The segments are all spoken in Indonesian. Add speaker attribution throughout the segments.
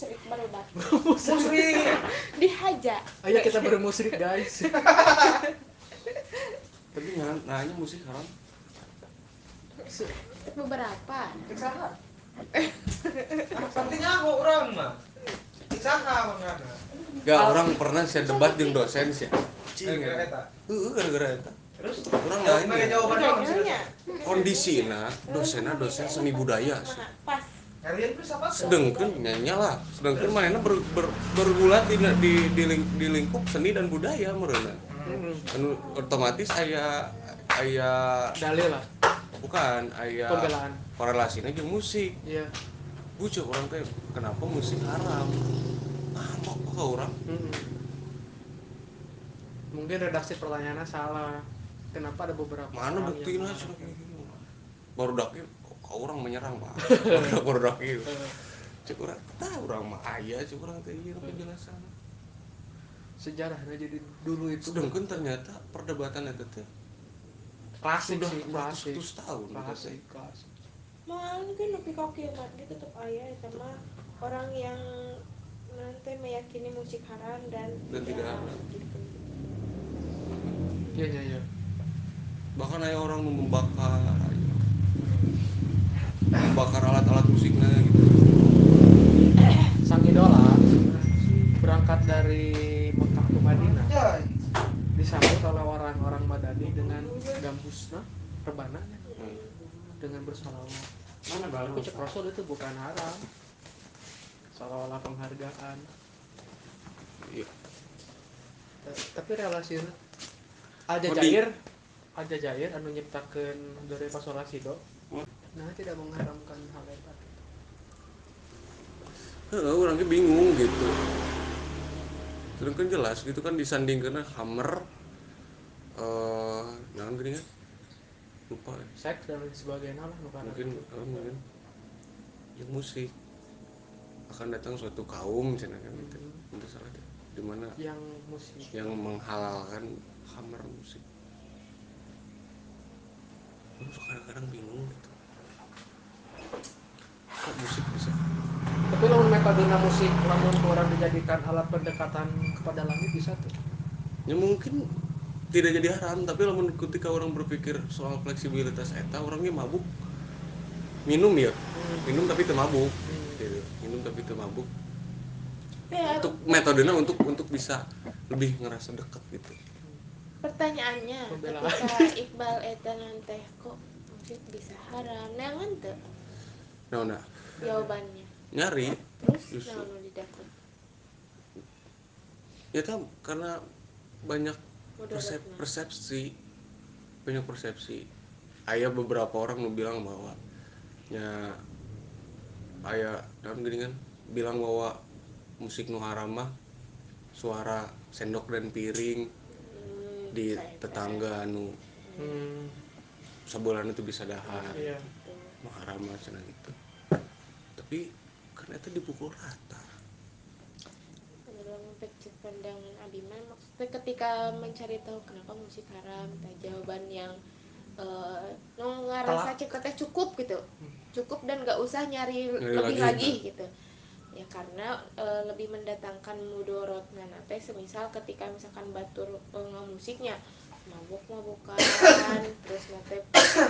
Speaker 1: musrik barudak.
Speaker 2: Musrik.
Speaker 1: Dihaja.
Speaker 3: Ayo kita bermusrik guys.
Speaker 4: Tapi nanya musik haram.
Speaker 1: Beberapa.
Speaker 2: Saha. Pentingnya aku orang mah. Saha mangana.
Speaker 4: Gak orang pernah saya debat jeung dosen sih.
Speaker 2: Gara-gara eta.
Speaker 4: Gara-gara eta.
Speaker 2: Terus
Speaker 4: Orang
Speaker 2: nanya
Speaker 4: nanya
Speaker 2: jawabannya apa sih?
Speaker 4: kondisina dosen seni budaya sih.
Speaker 1: Pas.
Speaker 2: Kalian terus apa?
Speaker 4: Sedengkeun nyanyi lah. Sedengkeun manehna bergulat di lingkup seni dan budaya meureunna. Anu otomatis aya
Speaker 3: Dalil lah.
Speaker 4: bukan aya
Speaker 3: Pembelaan.
Speaker 4: korelasinya jeung musik.
Speaker 3: Iya.
Speaker 4: Bucuk orang teh kenapa musik haram? Ngambok ke orang.
Speaker 3: Mungkin redaksi pertanyaannya salah. Kenapa ada beberapa
Speaker 4: Mana
Speaker 3: orang
Speaker 4: buktinya
Speaker 3: yang
Speaker 4: sih
Speaker 3: mengatakan
Speaker 4: kayak
Speaker 3: gitu?
Speaker 4: gitu. Barudak orang menyerang Pak. Barudak ieu. Cek urang tah urang mah aya cek urang teh ieu penjelasan.
Speaker 3: Sejarahnya jadi dulu itu
Speaker 4: Sedangkan ternyata perdebatan eta teh
Speaker 3: klasik
Speaker 4: sudah
Speaker 3: sih, klasik.
Speaker 4: 100 tahun
Speaker 3: Klasik, klasik.
Speaker 1: Mal kan nepi ka kiamat ge tetep aya eta mah orang yang nanti meyakini musik haram dan
Speaker 4: tidak haram.
Speaker 1: gitu.
Speaker 3: Iya, iya, iya.
Speaker 4: Bahkan aya orang membakar alat-alat musiknya gitu.
Speaker 3: Sang idola berangkat dari Mekah ke Madinah
Speaker 2: Ya,
Speaker 3: disambut oleh orang-orang Madani dengan gambusna, rebananya dengan bersalawat.
Speaker 4: Mana baru?
Speaker 3: Tapi cek Rasul itu bukan haram, seolah-olah penghargaan.
Speaker 4: Iya.
Speaker 3: Tapi relasi Aljazair anu nyiptakeun dari Pasolasido, nah tidak mengharamkan hal itu.
Speaker 4: Orang ge bingung gitu. Terus kan jelas gitu kan disandingkeun Hammer naon geuning kan? Lupa ya.
Speaker 3: Seks dan sebagainya lah bukan
Speaker 4: Mungkin yang musik akan datang suatu kaum misalnya kan gitu. Itu salah deh. Di mana
Speaker 3: yang musik.
Speaker 4: yang menghalalkan Hammer musik. Terus kadang-kadang bingung gitu. Kok musik bisa?
Speaker 3: Tapi lamun metodena musik lamun orang dijadikan alat pendekatan kepada langit bisa tuh.
Speaker 4: Ya mungkin tidak jadi haram, tapi lamun ketika orang berpikir soal fleksibilitas eta orangnya mabuk. Minum ya. Minum tapi teu mabuk. Gitu. Minum tapi teu mabuk.
Speaker 1: Ya,
Speaker 4: Untuk metodenya untuk bisa lebih ngerasa dekat gitu.
Speaker 1: pertanyaannya
Speaker 3: Pembelaan.
Speaker 1: ketika Iqbal eta teh kok musik bisa haram neangan teu
Speaker 4: Nah,
Speaker 1: jawabannya
Speaker 4: nyari
Speaker 1: terus
Speaker 4: justru.
Speaker 1: naon nu didakut
Speaker 4: Ya kan karena banyak
Speaker 1: mudaratna
Speaker 4: persepsi. Banyak persepsi. Aya beberapa orang nu bilang bahwa nya aya naon geuning kan bilang bahwa musik nu haram mah suara sendok dan piring di tetangga anu sabulan itu bisa dahar.
Speaker 3: Iya.
Speaker 4: Nu haram mah cenah gitu. Tapi kan eta dipukul rata.
Speaker 1: dalam perspektif pandangan Abi mah maksudnya ketika mencari tahu kenapa musik haram teh jawaban yang nu ngarasa cek teh cukup gitu cukup dan gak usah nyari lebih lagi gitu ya karena lebih mendatangkan mudorotna teh semisal ketika misalkan batur musiknya mabuk-mabukan terus nanti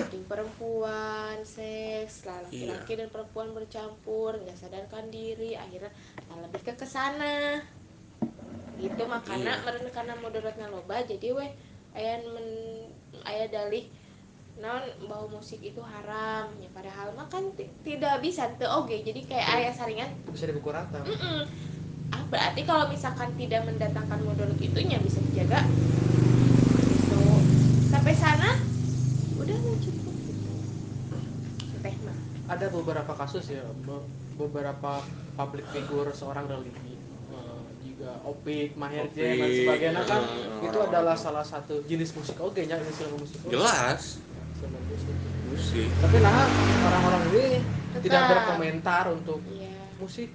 Speaker 1: di perempuan seks laki-laki dan perempuan bercampur nggak sadarkan diri akhirnya lebih ke kesana gitu makanya meren karena mudaratna loba jadi weh aya dalih naon bahwa musik itu haram ya padahal mah kan tidak bisa teu oge jadi kayak aya saringan
Speaker 3: Bisa dipukul rata.
Speaker 1: berarti kalau misalkan tidak mendatangkan mudarat itunya bisa dijaga gitu sampai sana udah cukup gitu teh mah
Speaker 3: Ada beberapa kasus ya, beberapa public figure seorang religi juga Opik, Maher Zain dan sebagainya kan itu adalah salah satu jenis musik oge nya istilah musik oge.
Speaker 4: Jelas musik.
Speaker 3: Tapi nah orang-orang ini tidak
Speaker 1: Tetap.
Speaker 3: berkomentar untuk
Speaker 1: iya
Speaker 3: musik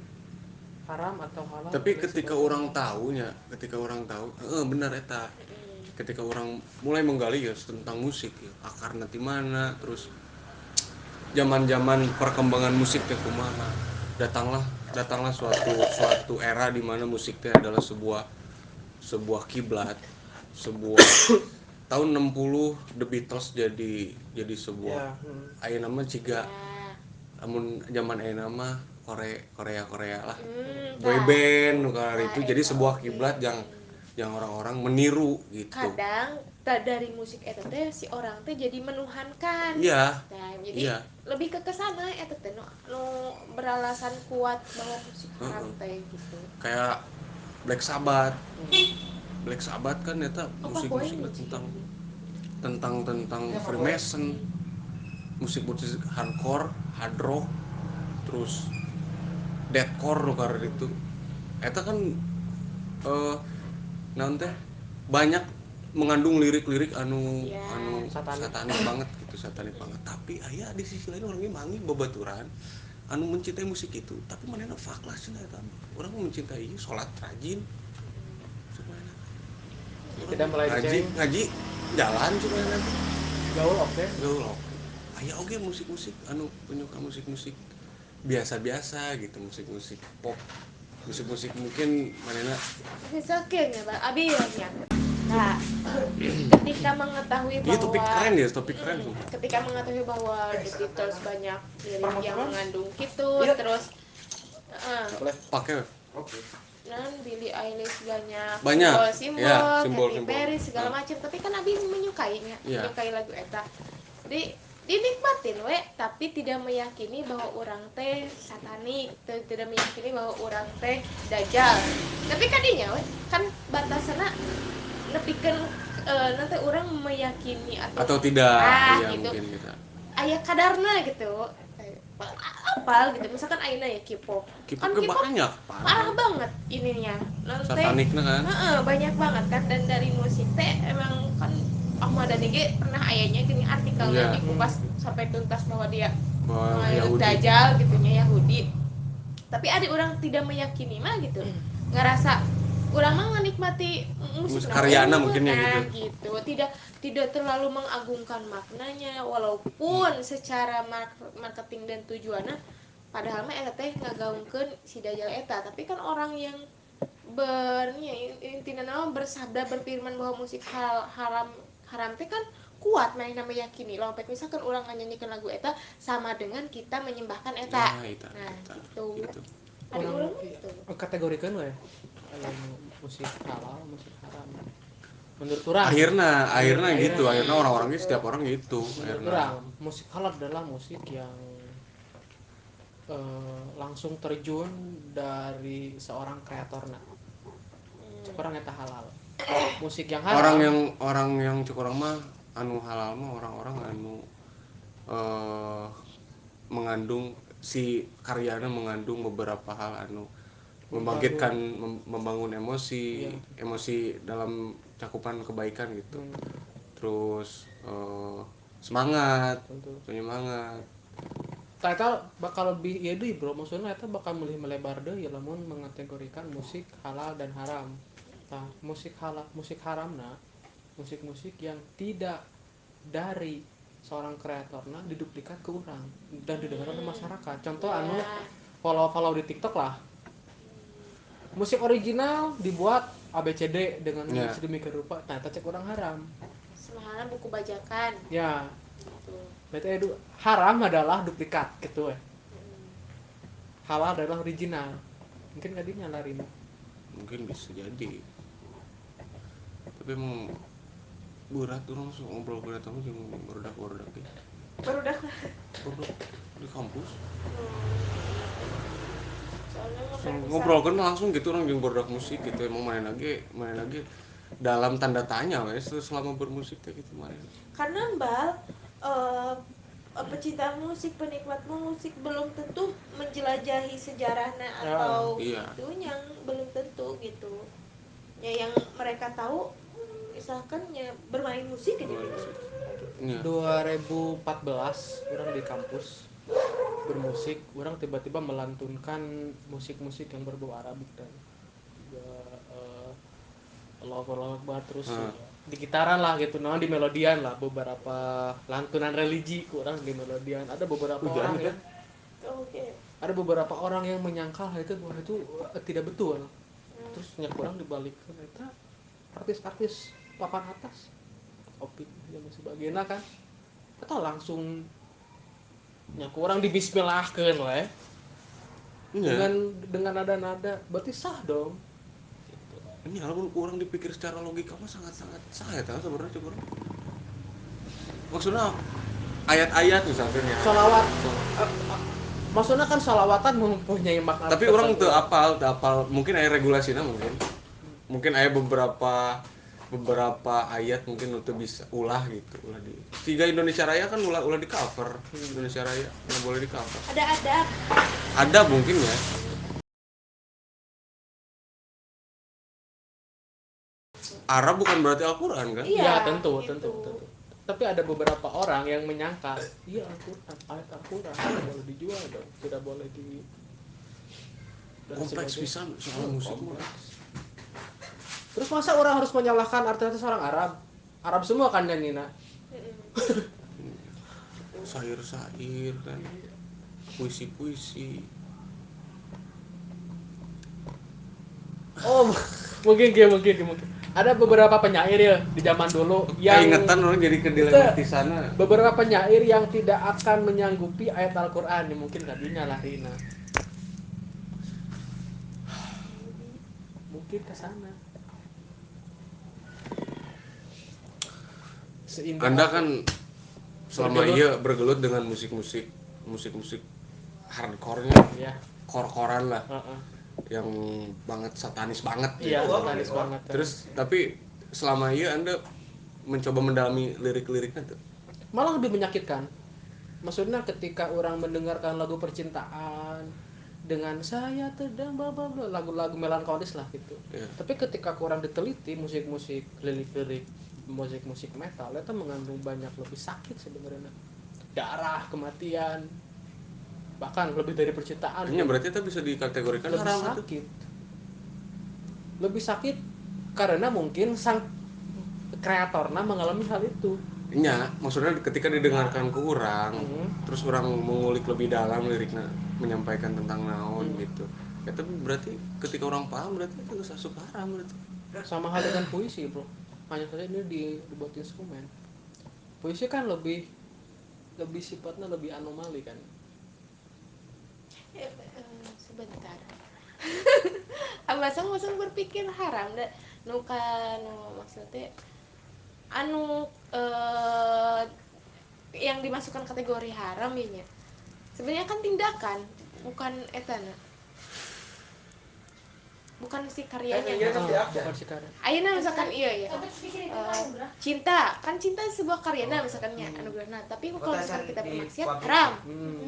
Speaker 3: haram atau halal.
Speaker 4: Tapi
Speaker 3: dan
Speaker 4: ketika
Speaker 3: sebagainya.
Speaker 4: orang tahu, benar eta. Ketika orang mulai menggali ya tentang musik ya, akar nanti mana, terus zaman-zaman perkembangan musik teh kumaha, datanglah datanglah suatu era di mana musik teh adalah sebuah kiblat, sebuah tahun 60 The Beatles jadi sebuah
Speaker 3: Ya,
Speaker 4: aya nama ciga
Speaker 1: Ya.
Speaker 4: amun zaman aya nama Korea lah.
Speaker 1: Tah.
Speaker 4: Boyband nu itu
Speaker 1: Tah,
Speaker 4: jadi
Speaker 1: eta
Speaker 4: sebuah
Speaker 1: oge.
Speaker 4: kiblat yang orang-orang meniru gitu.
Speaker 1: Kadang dari musik eta teh si orang teh jadi menuhankan.
Speaker 4: Iya.
Speaker 1: Nah, jadi
Speaker 4: Iya.
Speaker 1: lebih ke kesana eta teh nu beralasan kuat bahwa musik haram teh gitu.
Speaker 4: Kayak Black Sabbath. Black Sabbath kan eta
Speaker 1: Apa
Speaker 4: musik-musiknya
Speaker 1: poin
Speaker 4: tentang Freemason, musik-musik hardcore, hard rock, terus deathcore lo karena itu. Eta kan naon teh banyak mengandung lirik-lirik anu
Speaker 1: Ya.
Speaker 4: satanik banget gitu, satanik banget. Tapi aya di sisi lain orangnya mangi babaturan anu mencintai musik itu, tapi manehna faklah cenah eta. Urang mencintai ieu salat rajin.
Speaker 3: tidak melenceng.
Speaker 4: Ngaji jalan cuma nanti
Speaker 3: Gaul oke.
Speaker 4: gaul aya oge musik-musik anu penyuka musik-musik biasa-biasa gitu, musik-musik pop, musik-musik mungkin manehna
Speaker 1: Misalkan ya, Bang, abi ya. Nah, ketika mengetahui
Speaker 4: iya topik
Speaker 1: bahwa
Speaker 4: keren ya, topik keren tuh.
Speaker 1: ketika mengetahui bahwa The Beatles banyak lirik yang mengandung gitu, terus
Speaker 3: Boleh.
Speaker 4: Pakai
Speaker 1: dan Billie Eilish banyak simbol-simbol,
Speaker 4: ya,
Speaker 1: Katy
Speaker 4: simbol-simbol.
Speaker 1: Perry segala macam, tapi kan abi menyukainya,
Speaker 4: Iya.
Speaker 1: menyukai lagu eta. Jadi dinikmatin we, tapi tidak meyakini bahwa orang teh satanik, tidak meyakini bahwa orang teh dajal. Tapi kadinya we, kan batasana nepikeun nanti orang meyakini
Speaker 4: atau tidak iya
Speaker 1: gitu.
Speaker 4: mungkin kita
Speaker 1: Aya kadarna gitu. Apal gitu, misalkan ayeuna ya K-pop. Kan
Speaker 4: K-pop
Speaker 1: K-pop
Speaker 4: banyak
Speaker 1: parah banget ininya. Nanti
Speaker 4: sataniknya kan.
Speaker 1: banyak banget kan, dan dari musik teh emang kan Ahmad Dhani ge pernah ayanya gini artikelnya
Speaker 4: Iya.
Speaker 1: dikupas sampai tuntas bahwa dia
Speaker 4: Yahudi.
Speaker 1: dajal gitunya, Yahudi. Tapi ada orang tidak meyakini mah gitu. Ngerasa orang mah menikmati musik
Speaker 4: karyana mungkin ya
Speaker 1: gitu. Tidak terlalu mengagungkan maknanya, walaupun secara marketing dan tujuannya padahal mah eta teh ngagaungkeun si dajal eta, tapi kan orang yang intina nama bersabda berfirman bahwa musik haram teh kan kuat main nama yakini lompet, misalkan orang nyanyikan lagu eta sama dengan kita menyembahkan eta. Nah gitu. Ada orang gitu
Speaker 3: Kategorikan we musik halal, musik haram. Menurut orang
Speaker 4: akhirnya gitu, akhirnya orang-orangnya setiap orang gitu.
Speaker 3: Menurut orang musik halal adalah musik yang langsung terjun dari seorang kreatorna. Orang eta halal. Musik yang haram
Speaker 4: orang yang cukup orang mah anu halal mah orang-orang anu mengandung si karyanya mengandung beberapa hal anu membangkitkan membangun emosi dalam cakupan kebaikan gitu. Terus semangat penyemangat.
Speaker 3: Eta bakal lebih ieu deui bro, maksudna eta bakal melebar deui lamun mengategorikan musik halal dan haram. Nah, musik haramna musik-musik yang tidak dari seorang kreatorna diduplikat ke orang dan didengar oleh masyarakat. Contoh anu follow di TikTok lah. Musik original dibuat ABCD dengan sedemikian rupa. Nah, eta cek orang haram.
Speaker 1: Semahala buku bajakan.
Speaker 3: Ya. Berarti haram adalah duplikat gitu ya. Halal adalah original. Mungkin kadinya larina.
Speaker 4: Mungkin bisa jadi. Tapi emang berat orang ngobrol berat tamu jeung barudak ya.
Speaker 1: Barudak
Speaker 4: Di kampus.
Speaker 1: Soalnya
Speaker 4: ngobrol kan langsung gitu orang jeung barudak musik gitu, emang main lagi dalam tanda tanya wes selama bermusik teh gitu main.
Speaker 1: Karena Mbak pecinta musik, penikmat musik belum tentu menjelajahi sejarahnya atau itu yang belum tentu gitu. Ya yang mereka tahu misalkan ya bermain musik aja gitu.
Speaker 3: 2014 orang di kampus bermusik, orang tiba-tiba melantunkan musik-musik yang berbau Arabik dan juga Allahu Akbar terus di gitaran lah gitu, nah di melodian lah beberapa lantunan religi kurang di melodian, ada beberapa orang ya.
Speaker 1: Oke.
Speaker 3: ada beberapa orang yang menyangkal hal itu bahwa itu tidak betul. Terus nya kurang dibalik ternyata artis-artis papan atas opik yang sebagainya kan kita langsung nya kurang dibismillahkeun we
Speaker 4: Iya.
Speaker 3: dengan nada-nada berarti sah dong.
Speaker 4: Ini kalau kurang dipikir secara logika mah sangat-sangat sah ya sebenarnya kurang. Maksudnya ayat-ayat misalnya ya.
Speaker 3: Sholawat maksudnya kan sholawatan mempunyai makna
Speaker 4: Tapi orang tuh apal mungkin ada regulasinya mungkin ada beberapa ayat mungkin untuk bisa ulah gitu ulah di tiga Indonesia Raya kan ulah di cover Indonesia Raya nggak boleh di cover ada mungkin ya Arab bukan berarti Al-Quran kan
Speaker 3: iya tentu tapi ada beberapa orang yang menyangka iya Al-Quran ayat Al-Quran tidak boleh dijual dong tidak boleh di
Speaker 4: kompleks bisa soal musik
Speaker 3: terus masa orang harus menyalahkan artis orang Arab semua kan nyanyi
Speaker 4: syair kan puisi
Speaker 3: oh mungkin ada beberapa penyair ya di zaman dulu yang
Speaker 4: ingetan orang jadi kedilemat di sana
Speaker 3: beberapa penyair yang tidak akan menyanggupi ayat Al-Quran ya mungkin kadinya lah Rina mungkin ke sana.
Speaker 4: Anda kan selama bergelut dengan musik hardcore-nya
Speaker 3: ya.
Speaker 4: Kor-koran lah yang banget satanis banget
Speaker 3: iya satanis banget
Speaker 4: terus tapi selama Anda mencoba mendalami lirik-liriknya tuh
Speaker 3: malah lebih menyakitkan maksudnya ketika orang mendengarkan lagu percintaan dengan saya tedang lagu-lagu melankolis lah gitu tapi ketika kurang diteliti musik-musik lirik-lirik musik metal itu mengandung banyak lebih sakit sebenarnya darah kematian bahkan lebih dari percintaan
Speaker 4: berarti itu bisa dikategorikan
Speaker 3: lebih
Speaker 4: haram
Speaker 3: sakit lebih sakit karena mungkin sang kreatornya mengalami hal itu
Speaker 4: iya maksudnya ketika didengarkan ke orang terus orang mengulik lebih dalam liriknya menyampaikan tentang naon gitu ya tapi berarti ketika orang paham berarti itu suka haram berarti
Speaker 3: sama hal dengan puisi bro hanya saja ini dibuat instrumen puisi kan lebih sifatnya lebih anomali kan
Speaker 1: sebentar abasang berpikir haram da nu maksudnya anu yang dimasukkan kategori haram ya sebenarnya kan tindakan bukan etana bukan si karyanya
Speaker 3: bukan si karya
Speaker 1: ayeuna misalkan iya ya cinta sebuah karyana misalkannya anugerahna tapi kalau misalkan kita bermaksiat haram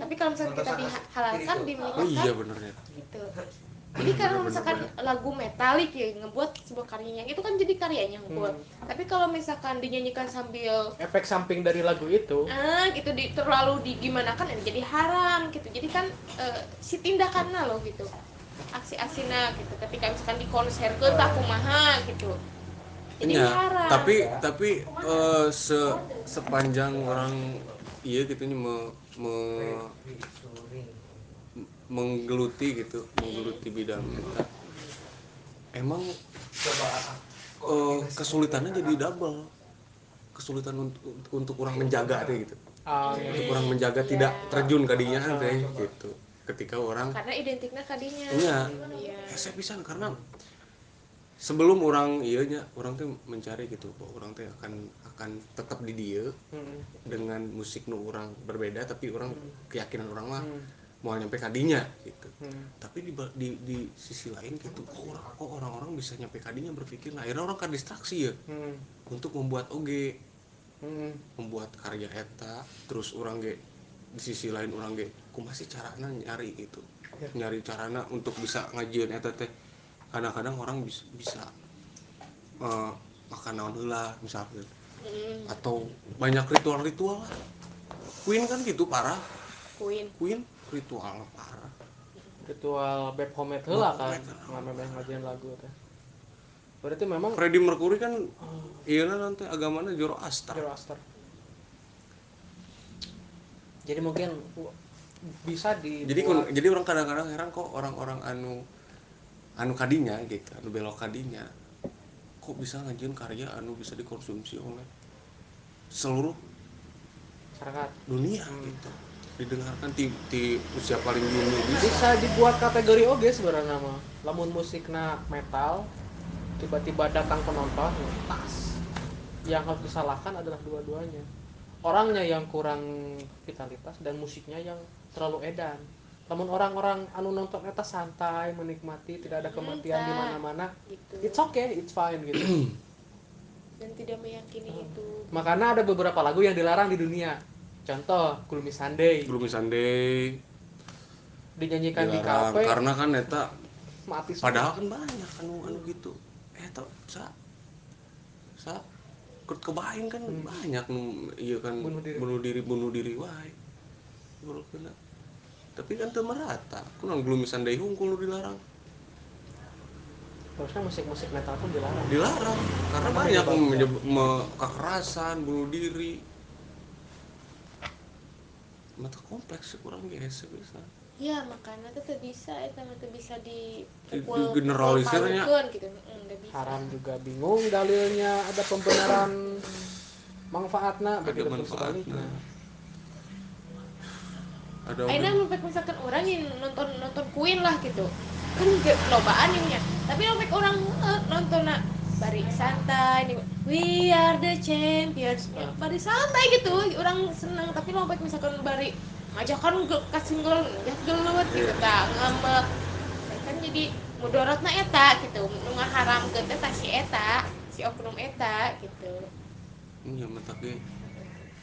Speaker 1: tapi kalau misalkan kita dihalalkan dinikahkan
Speaker 4: iya bener ya
Speaker 1: gitu jadi kalau misalkan lagu metalik ya ngebuat sebuah karyanya itu kan jadi karyanya tapi kalau misalkan dinyanyikan sambil
Speaker 3: efek samping dari lagu itu
Speaker 1: gitu terlalu digimanakan jadi haram gitu jadi kan si tindakannya loh gitu aksi-aksina gitu ketika misalkan di konser ke tak kumaha gitu jadi haram
Speaker 4: tapi sepanjang orang iya gitu menggeluti bidang kita emang kesulitannya jadi double kesulitan untuk orang menjaga deh gitu untuk orang menjaga tidak terjun kadinya deh gitu ketika orang
Speaker 1: karena identiknya kadinya
Speaker 4: iya saya bisa karena sebelum orang orang tuh mencari gitu bahwa orang tuh akan tetap di dia dengan musik nu orang berbeda tapi orang keyakinan orang mah mau nyampe kadinya gitu tapi di sisi lain gitu kok orang-orang bisa nyampe kadinya berpikir nah akhirnya orang kan distraksi ya untuk membuat membuat karya eta terus orang di sisi lain orang kumasih carana nyari gitu nyari carana untuk bisa ngajian eta teh kadang-kadang orang bisa makan naon heula misalnya atau banyak ritual lah Queen kan gitu parah Queen ritual parah
Speaker 3: ritual Baphomet heula kan ngajian lagu teh berarti memang
Speaker 4: Freddie Mercury kan iya nanti agamanya Zoroaster
Speaker 3: jadi mungkin bisa dibuat.
Speaker 4: Jadi orang kadang-kadang heran kok orang-orang anu kadinya gitu, anu belok kadinya kok bisa ngajian karya anu bisa dikonsumsi oleh seluruh
Speaker 3: masyarakat
Speaker 4: dunia gitu, didengarkan di usia paling dini
Speaker 3: bisa dibuat kategori oge sebenarnya mah. Lamun musikna metal tiba-tiba datang penonton tas, yang harus disalahkan adalah dua-duanya, orangnya yang kurang vitalitas dan musiknya yang terlalu edan. Namun orang-orang anu nonton eta santai, menikmati, tidak ada kematian di mana-mana,
Speaker 1: gitu.
Speaker 3: it's okay, it's fine gitu.
Speaker 1: Dan tidak meyakini itu.
Speaker 3: Makanya ada beberapa lagu yang dilarang di dunia. Contoh, Gloomy Sunday dinyanyikan di
Speaker 4: dilarang
Speaker 3: kafe
Speaker 4: karena kan eta
Speaker 3: mati semua.
Speaker 4: padahal kan banyak anu gitu eta sa kebain kan banyak nu iya kan bunuh diri wae baru kena. Tapi kan teu merata kunaon Gloomy Sunday hungkul dilarang.
Speaker 3: Harusnya musik-musik metal pun dilarang
Speaker 4: karena banyak kekerasan, bunuh diri. Mata kompleks kurang biasa bisa.
Speaker 1: Ya makanya itu bisa, itu bisa
Speaker 4: generalisirnya
Speaker 1: gitu. Bisa.
Speaker 3: Haram juga bingung dalilnya, ada pembenaran manfaatna,
Speaker 4: ada manfaatna. Ada
Speaker 1: akhirnya misalkan orang yang nonton Queen lah gitu kan gak lobaan nya, tapi sampai orang nonton bari santai nih, we are the champions, bari santai gitu orang senang. Tapi sampai misalkan bari majakan kasih gelut gitu tak ngambek kan jadi mudaratna eta gitu, nu ngaharamkeun teh si eta si oknum eta gitu.
Speaker 4: Iya mata ge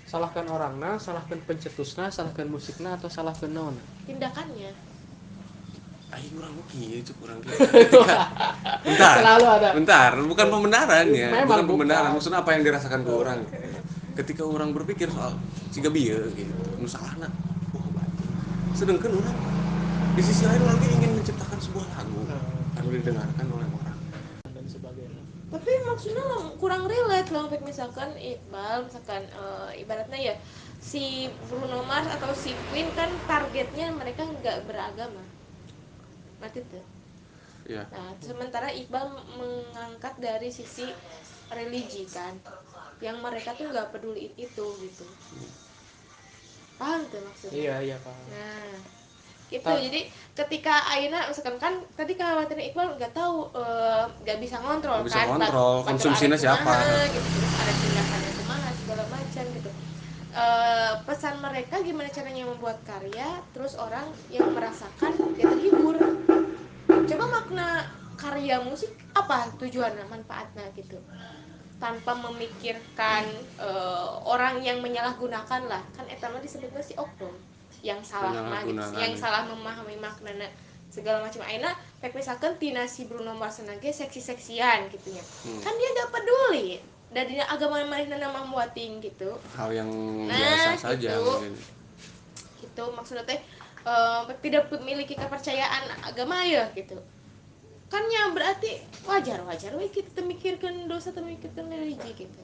Speaker 3: salahkan orangna, salahkan pencetusna, salahkan musikna, atau salahkan naon?
Speaker 1: Tindakannya.
Speaker 4: Ayo kurang kieu cuk kurang kieu. Bentar, bukan pembenaran ya. Bukan pembenaran, maksudnya apa yang dirasakan ke orang. Ketika orang berpikir soal siga bieu gitu, nu salahna. Sedangkan orang di sisi lain orang ingin menciptakan sebuah lagu yang didengarkan oleh orang
Speaker 3: dan sebagainya.
Speaker 1: Tapi maksudnya kurang relate lah, misalkan Iqbal misalkan ibaratnya ya si Bruno Mars atau si Queen kan targetnya mereka nggak beragama, berarti tuh.
Speaker 4: Ya.
Speaker 1: Nah sementara Iqbal mengangkat dari sisi religi kan, yang mereka tuh nggak peduli itu gitu. Paham tuh maksudnya?
Speaker 3: Iya paham.
Speaker 1: Nah gitu. Jadi ketika Aina misalkan kan tadi kekhawatiran Iqbal nggak tahu, nggak bisa ngontrol
Speaker 4: konsumsinya siapa
Speaker 1: gitu, ada tindakannya kumaha segala macam gitu. Pesan mereka gimana caranya membuat karya terus orang yang merasakan dia terhibur. Coba makna karya musik apa tujuannya, manfaatnya gitu, tanpa memikirkan orang yang menyalahgunakan lah kan eta mah disebutnya si oknum yang salah yang salah memahami maknanya segala macam. Aina pek misalkan tina si Bruno Mars ge seksi-seksian gitu ya. Kan dia gak peduli dari agama manehna membuating gitu.
Speaker 4: Hal yang biasa saja
Speaker 1: gitu.
Speaker 4: Mungkin.
Speaker 1: Gitu maksudnya teh tidak memiliki kepercayaan agama ya gitu. Kan yang berarti wajar we kita memikirkan dosa, memikirkan religi gitu.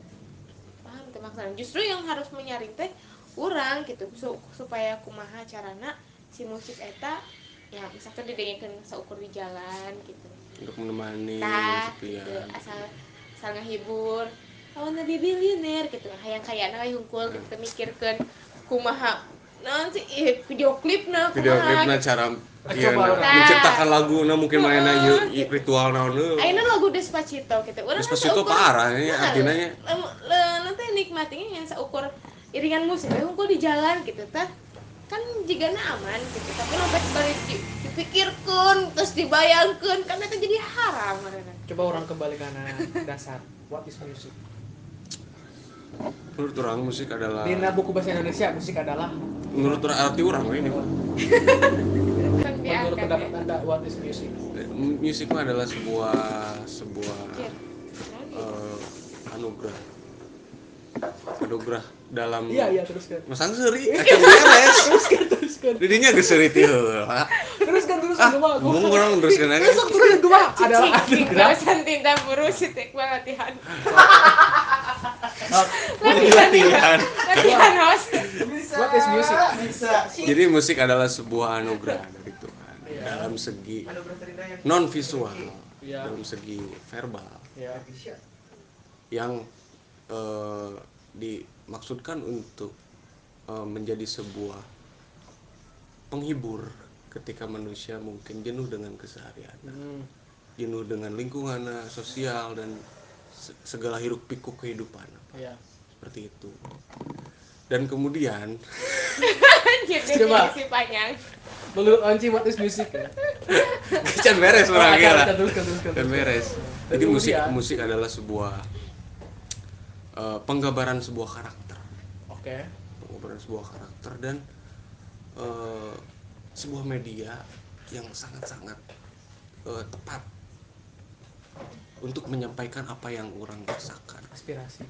Speaker 1: Paham teh maksudnya? Justru yang harus menyaring teh urang gitu, supaya kumaha carana si musik eta ya misalkan didengarkan saukur di jalan gitu
Speaker 4: untuk menemani
Speaker 1: gitu, asal ngehibur lawan nabi bilioner gitu, hayang kayana we hungkul gitu mikirkeun kumaha nanti video klipna
Speaker 4: cara menciptakan lagu mungkin mainnya ritual naon
Speaker 1: ayeuna lagu Despacito gitu urang
Speaker 4: Despacito parah ya artinya
Speaker 1: nanti nikmatinya yang seukur iringan musik hungkul di jalan gitu tah kan jigana aman gitu, tapi lompat balik dipikirkan terus dibayangkan kan itu jadi haram.
Speaker 3: Coba orang kembali ke dasar, what is music?
Speaker 4: Menurut orang musik adalah
Speaker 3: di buku bahasa Indonesia musik adalah
Speaker 4: menurut arti orang ini
Speaker 3: menurut pendapat Anda what is music?
Speaker 4: Musik mah adalah sebuah anugerah dalam
Speaker 3: teruskan
Speaker 4: masang seri akan beres
Speaker 3: teruskan
Speaker 4: didinya geus seurit ieu
Speaker 3: teruskan gua
Speaker 4: ngomong teruskan aja
Speaker 3: teruskan gua adalah
Speaker 1: tinta buru si tek banget latihan
Speaker 4: latihan.
Speaker 1: Latihan host.
Speaker 2: Bisa.
Speaker 3: What is music?
Speaker 2: Bisa.
Speaker 4: Jadi musik adalah sebuah anugerah dari Tuhan
Speaker 3: Iya.
Speaker 4: dalam segi
Speaker 2: Anugerah terindah yang
Speaker 4: non visual,
Speaker 3: Iya.
Speaker 4: dalam segi verbal
Speaker 3: Ya.
Speaker 2: bisa.
Speaker 4: yang dimaksudkan untuk menjadi sebuah penghibur ketika manusia mungkin jenuh dengan keseharian, jenuh dengan lingkungan sosial dan segala hiruk pikuk kehidupan,
Speaker 3: Iya.
Speaker 4: seperti itu. Dan kemudian
Speaker 1: Anjir,
Speaker 3: Coba.
Speaker 1: definisi panjang.
Speaker 3: Menurut Onci what is music ya?
Speaker 4: can beres orangnya lah.
Speaker 3: Teruskan.
Speaker 4: Can beres.
Speaker 3: Dan
Speaker 4: Jadi
Speaker 3: kemudian-
Speaker 4: musik adalah sebuah penggambaran sebuah karakter.
Speaker 3: Oke.
Speaker 4: Penggambaran sebuah karakter dan sebuah media yang sangat-sangat tepat untuk menyampaikan apa yang orang rasakan, aspirasi,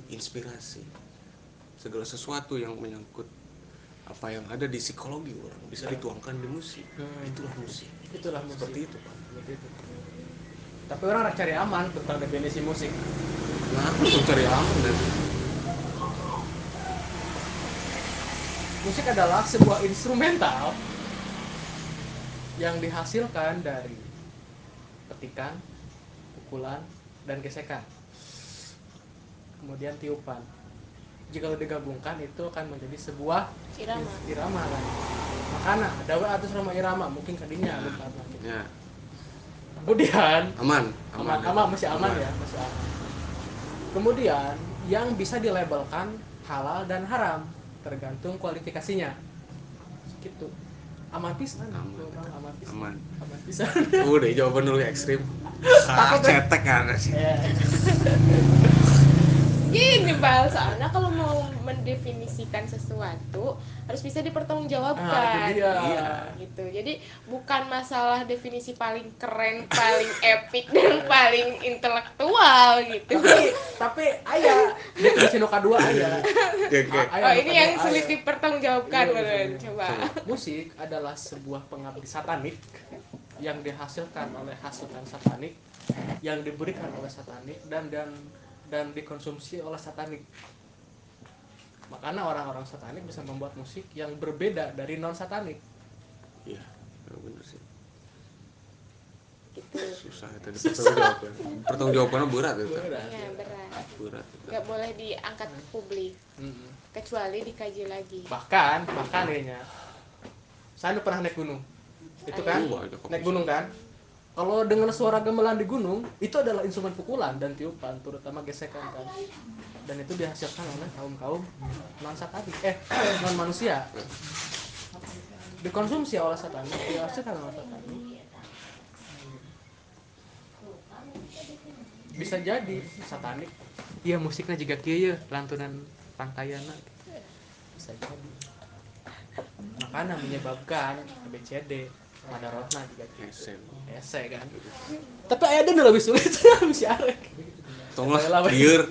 Speaker 4: inspirasi, segala sesuatu yang menyangkut apa yang ada di psikologi orang bisa dituangkan di musik. Itulah musik. Seperti itu, Pak.
Speaker 3: Seperti itu. Tapi orang harus cari aman tentang definisi musik.
Speaker 4: Nah, aku mencari aman dan
Speaker 3: Musik adalah sebuah instrumental yang dihasilkan dari petikan, pukulan, dan gesekan. Kemudian tiupan. Jika digabungkan itu akan menjadi sebuah irama kan. Makanya ada atus Roma irama mungkin kadinya lupa gitu.
Speaker 4: ya,
Speaker 3: Kemudian
Speaker 4: aman,
Speaker 3: masih aman ya, masih aman. Kemudian yang bisa dilabelkan halal dan haram tergantung kualifikasinya. Gitu. Aman pisan.
Speaker 4: aman.
Speaker 3: Aman pisan.
Speaker 4: Udah jawaban dulu ekstrim. Cetek kan sih.
Speaker 1: Gini Bal, soalnya kalau mau mendefinisikan sesuatu harus bisa dipertanggungjawabkan.
Speaker 3: Itu dia.
Speaker 4: Iya.
Speaker 1: Gitu. Jadi bukan masalah definisi paling keren, paling epik dan paling intelektual gitu.
Speaker 3: Tapi aya definisi nu kadua aya.
Speaker 1: Oh, ini yang sulit dipertanggungjawabkan,
Speaker 3: Iya,
Speaker 1: beneran.
Speaker 3: iya.
Speaker 1: Coba.
Speaker 3: Musik adalah sebuah pengabdi satanik yang dihasilkan oleh hasutan satanik, yang diberikan oleh satanik dan dikonsumsi oleh satanik. Makanya orang-orang satanik bisa membuat musik yang berbeda dari non satanik.
Speaker 4: Iya, benar sih.
Speaker 1: Gitu.
Speaker 4: Susah itu pertanggungjawabannya berat itu.
Speaker 1: Ya, berat. Nggak boleh diangkat ke publik, kecuali dikaji lagi.
Speaker 3: Bahkan kayaknya saya udah pernah naik gunung. Itu kan? Naik gunung kan? Kalau dengan suara gamelan di gunung, itu adalah instrumen pukulan dan tiupan, terutama gesekan kan. Dan itu dihasilkan oleh kaum non satanik, non manusia. Dikonsumsi oleh satanik, dihasilkan oleh satanik. Bisa jadi satanik. Iya musiknya juga kieu lantunan pangkayana. Bisa jadi. Makanya menyebabkan ABCD madarotna juga ese kan. Tapi aya deui lebih sulit si arek.
Speaker 4: Tonglah lieur.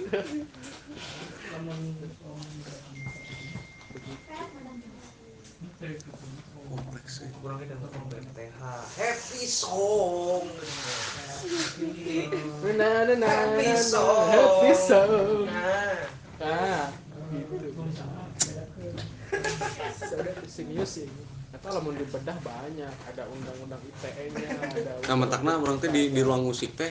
Speaker 4: Kompleks sih.
Speaker 2: Kurang kita ngomong BTH. Happy song.
Speaker 3: Happy song. Ah, gitu. Sudah music. Kalau mau dibedah banyak, ada undang-undang ITE-nya, ada.
Speaker 4: Nah, matakna orang teh di ruang musik teh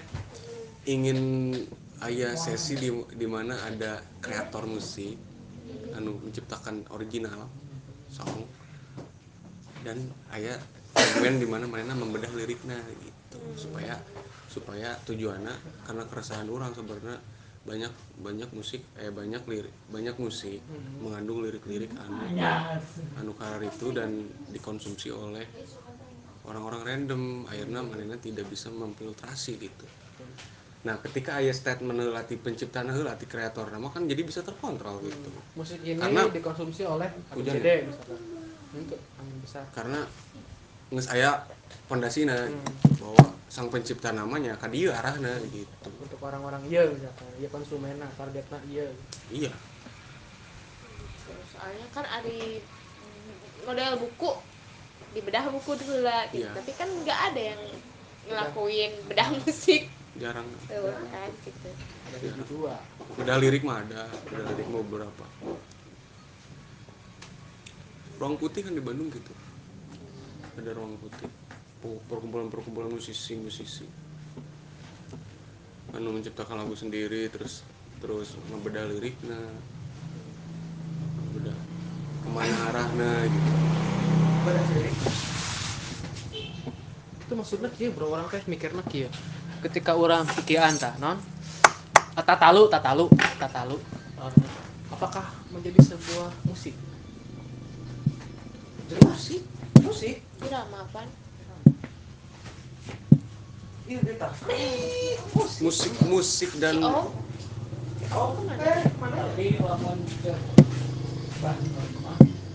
Speaker 4: ingin aya sesi di mana ada kreator musik anu menciptakan original song dan aya segmen di mana mereka membedah liriknya gitu supaya tujuannya karena keresahan orang sebenarnya banyak musik mengandung lirik-lirik anu karar itu dan dikonsumsi oleh orang-orang random, akhirnya manehna tidak bisa memfiltrasi gitu. Nah, ketika aya statement latih penciptaan latih kreator nama kan jadi bisa terkontrol gitu.
Speaker 3: Musik ini
Speaker 4: Karena
Speaker 3: dikonsumsi oleh
Speaker 4: hujan
Speaker 3: ABCD misalkan. Untuk angin besar.
Speaker 4: Karena geus aya pondasina bahwa sang pencipta namanya ka dieu arahna gitu.
Speaker 3: Untuk orang-orang ieu misalkan, ieu konsumenna, targetna ieu.
Speaker 4: Iya.
Speaker 1: Soalnya kan ada model buku dibedah buku dulu lah gitu.
Speaker 4: Iya.
Speaker 1: Tapi kan nggak ada yang ngelakuin bedah musik
Speaker 4: jarang.
Speaker 1: kan gitu.
Speaker 3: Dari dua.
Speaker 4: Beda lirik mah ada, beda lirik mau beberapa. Ruang Putih kan di Bandung gitu. Ada Ruang Putih. Perkumpulan musisi. Anu menciptakan lagu sendiri terus ngebedah liriknya. Ngebedah kemana arahnya gitu.
Speaker 2: Bedah lirik.
Speaker 3: Itu maksudnya kieu bro, orang teh mikirna kieu. Ketika orang pikiran tah non tatalu apakah menjadi sebuah musik?
Speaker 2: Musik.
Speaker 1: Irama apa?
Speaker 2: Iya kita.
Speaker 4: Musik dan
Speaker 3: Tapi lamun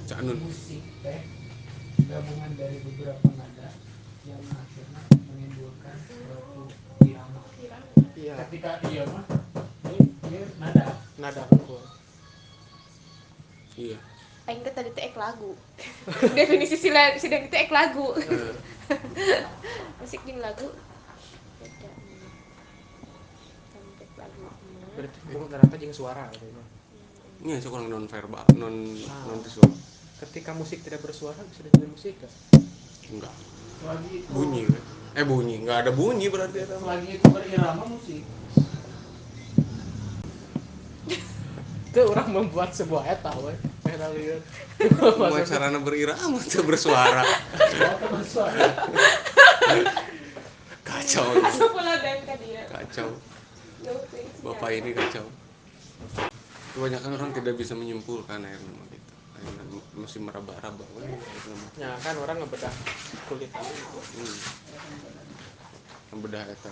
Speaker 4: Cak Nun.
Speaker 3: musik teh gabungan dari beberapa nada yang akhirnya menimbulkan suatu irama. Iya. Ketika dia mah dia nada unggul.
Speaker 4: Iya.
Speaker 1: Aing teh tadi teh ek lagu. Definisi sidang teh ek lagu. Musik jeung lagu beda. Sampai lagu.
Speaker 3: Berarti bukan ternyata jeung suara gitu.
Speaker 4: Iya, saya kurang non verbal, non visual.
Speaker 3: Ketika musik tidak bersuara bisa disebut musik kan?
Speaker 4: Enggak.
Speaker 3: Selagi itu
Speaker 4: Bunyi. Bunyi, enggak ada bunyi berarti eta.
Speaker 3: selagi itu berirama musik. Itu orang membuat sebuah eta we. Eta lieur.
Speaker 4: Semua carana berirama tuh bersuara.
Speaker 3: Bersuara.
Speaker 4: Kacau.
Speaker 1: Sekolah dan ka dia.
Speaker 4: Kacau. Bapak ini kacau. Kebanyakan orang tidak bisa menyimpulkan akhirnya gitu. Akhirnya masih meraba-raba.
Speaker 3: Ya kan orang ngebedah kulit.
Speaker 4: Ngebedah eta